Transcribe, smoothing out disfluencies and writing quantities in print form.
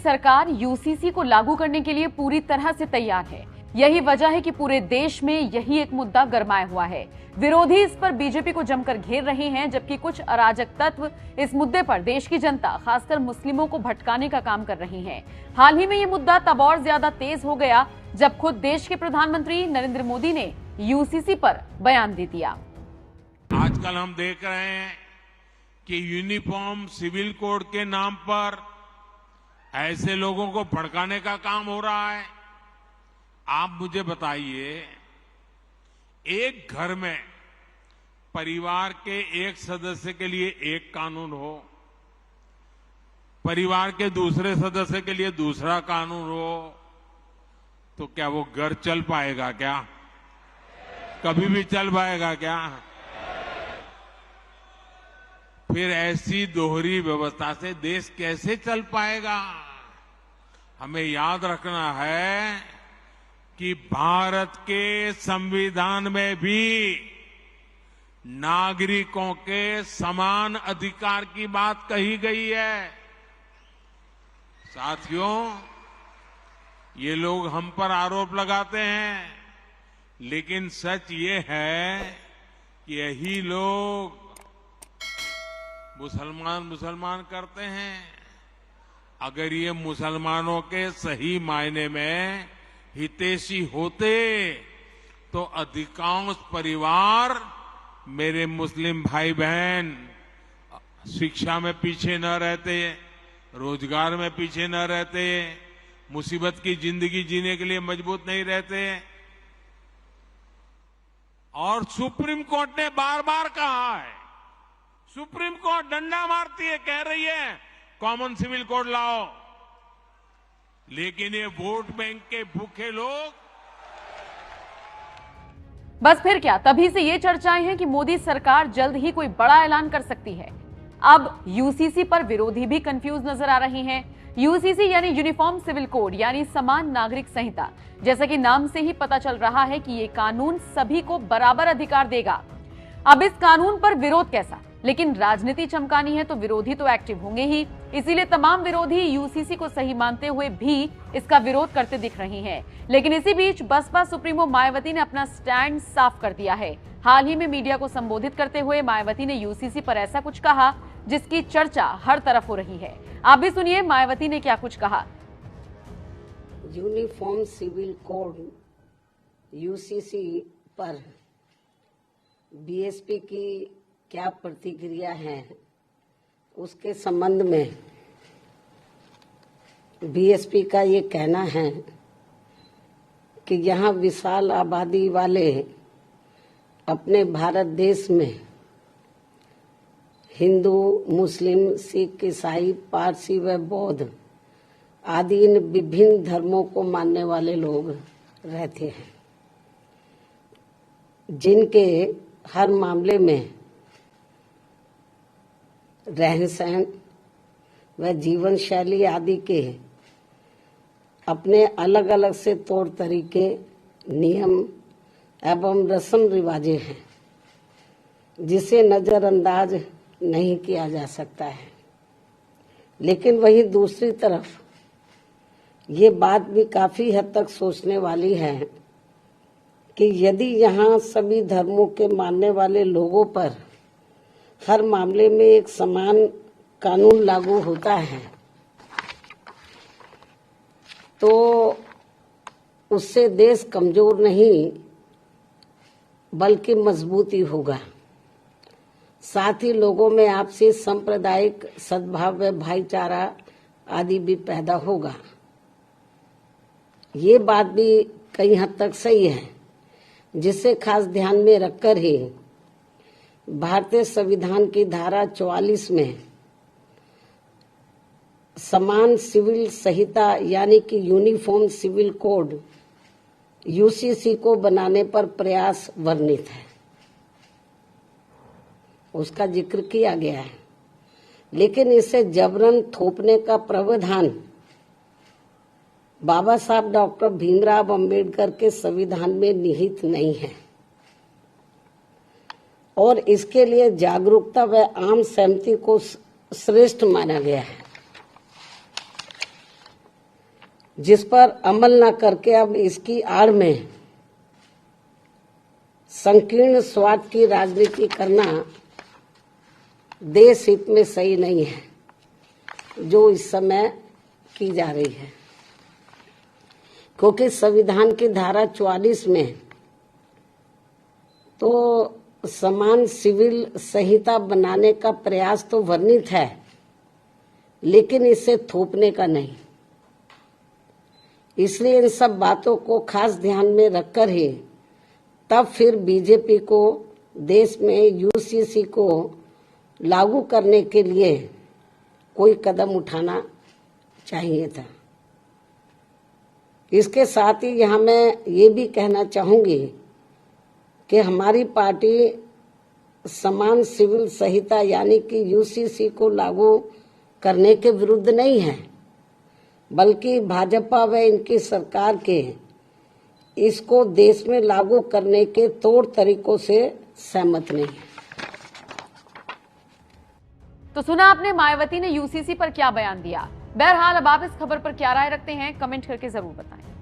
सरकार यूसीसी को लागू करने के लिए पूरी तरह से तैयार है। यही वजह है कि पूरे देश में यही एक मुद्दा गरमाया हुआ है। विरोधी इस पर बीजेपी को जमकर घेर रहे हैं, जबकि कुछ अराजक तत्व इस मुद्दे पर देश की जनता, खासकर मुस्लिमों को भटकाने का काम कर रहे हैं। हाल ही में ये मुद्दा तब और ज्यादा तेज हो गया जब खुद देश के प्रधानमंत्री नरेंद्र मोदी ने यूसीसी पर बयान दे दिया। आजकल हम देख रहे हैं कि यूनिफॉर्म सिविल कोड के नाम पर ऐसे लोगों को भड़काने का काम हो रहा है। आप मुझे बताइए, एक घर में परिवार के एक सदस्य के लिए एक कानून हो, परिवार के दूसरे सदस्य के लिए दूसरा कानून हो, तो क्या वो घर चल पाएगा? क्या कभी भी चल पाएगा क्या? फिर ऐसी दोहरी व्यवस्था से देश कैसे चल पाएगा? हमें याद रखना है कि भारत के संविधान में भी नागरिकों के समान अधिकार की बात कही गई है। साथियों, ये लोग हम पर आरोप लगाते हैं, लेकिन सच ये है कि यही लोग मुसलमान करते हैं। अगर ये मुसलमानों के सही मायने में हितैषी होते तो अधिकांश परिवार, मेरे मुस्लिम भाई बहन, शिक्षा में पीछे न रहते, रोजगार में पीछे न रहते, मुसीबत की जिंदगी जीने के लिए मजबूत नहीं रहते। और सुप्रीम कोर्ट ने बार बार कहा है, सुप्रीम कोर्ट डंडा मारती है, कह रही है कॉमन सिविल कोड लाओ, लेकिन ये वोट बैंक के भूखे लोग। बस फिर क्या, तभी से ये चर्चाएं हैं कि मोदी सरकार जल्द ही कोई बड़ा ऐलान कर सकती है। अब यूसीसी पर विरोधी भी कंफ्यूज नजर आ रहे हैं। यूसीसी यानी यूनिफॉर्म सिविल कोड यानी समान नागरिक संहिता, जैसा कि नाम से ही पता चल रहा है कि ये कानून सभी को बराबर अधिकार देगा। अब इस कानून पर विरोध कैसा? लेकिन राजनीति चमकानी है तो विरोधी तो एक्टिव होंगे ही, इसीलिए तमाम विरोधी यूसीसी को सही मानते हुए भी इसका विरोध करते दिख रहे हैं। लेकिन इसी बीच बसपा सुप्रीमो मायावती ने अपना स्टैंड साफ कर दिया है। हाल ही में मीडिया को संबोधित करते हुए मायावती ने यूसीसी पर ऐसा कुछ कहा जिसकी चर्चा हर तरफ हो रही है। आप भी सुनिए मायावती ने क्या कुछ कहा। यूनिफॉर्म सिविल कोड यूसीसी पर बीएसपी की क्या प्रतिक्रिया है, उसके संबंध में बीएसपी का ये कहना है कि यहाँ विशाल आबादी वाले अपने भारत देश में हिंदू, मुस्लिम, सिख, ईसाई, पारसी व बौद्ध आदि इन विभिन्न धर्मों को मानने वाले लोग रहते हैं, जिनके हर मामले में रहन सहन व जीवन शैली आदि के अपने अलग अलग से तौर तरीके, नियम एवं रस्म रिवाजें हैं, जिसे नजरअंदाज नहीं किया जा सकता है। लेकिन वहीं दूसरी तरफ ये बात भी काफी हद तक सोचने वाली है कि यदि यहाँ सभी धर्मों के मानने वाले लोगों पर हर मामले में एक समान कानून लागू होता है, तो उससे देश कमजोर नहीं बल्कि मजबूती होगा। साथ ही लोगों में आपसी सांप्रदायिक सद्भाव व भाईचारा आदि भी पैदा होगा। ये बात भी कई हद तक सही है, जिसे खास ध्यान में रखकर ही भारतीय संविधान की धारा 44 में समान सिविल संहिता यानी कि यूनिफॉर्म सिविल कोड यूसीसी को बनाने पर प्रयास वर्णित है, उसका जिक्र किया गया है। लेकिन इसे जबरन थोपने का प्रावधान बाबा साहब डॉक्टर भीमराव अंबेडकर के संविधान में निहित नहीं है और इसके लिए जागरूकता व आम सहमति को श्रेष्ठ माना गया है। जिस पर अमल न करके अब इसकी आड़ में संकीर्ण स्वार्थ की राजनीति करना देश हित में सही नहीं है, जो इस समय की जा रही है। क्योंकि संविधान की धारा 44 में तो समान सिविल संहिता बनाने का प्रयास तो वर्णित है, लेकिन इसे थोपने का नहीं। इसलिए इन सब बातों को खास ध्यान में रखकर ही तब फिर बीजेपी को देश में यूसीसी को लागू करने के लिए कोई कदम उठाना चाहिए था। इसके साथ ही यहाँ मैं ये भी कहना चाहूंगी कि हमारी पार्टी समान सिविल संहिता यानी कि यूसीसी को लागू करने के विरुद्ध नहीं है, बल्कि भाजपा व इनकी सरकार के इसको देश में लागू करने के तौर तरीकों से सहमत नहीं है। तो सुना आपने मायावती ने यूसीसी पर क्या बयान दिया। बहरहाल अब आप इस खबर पर क्या राय रखते हैं, कमेंट करके जरूर बताएं।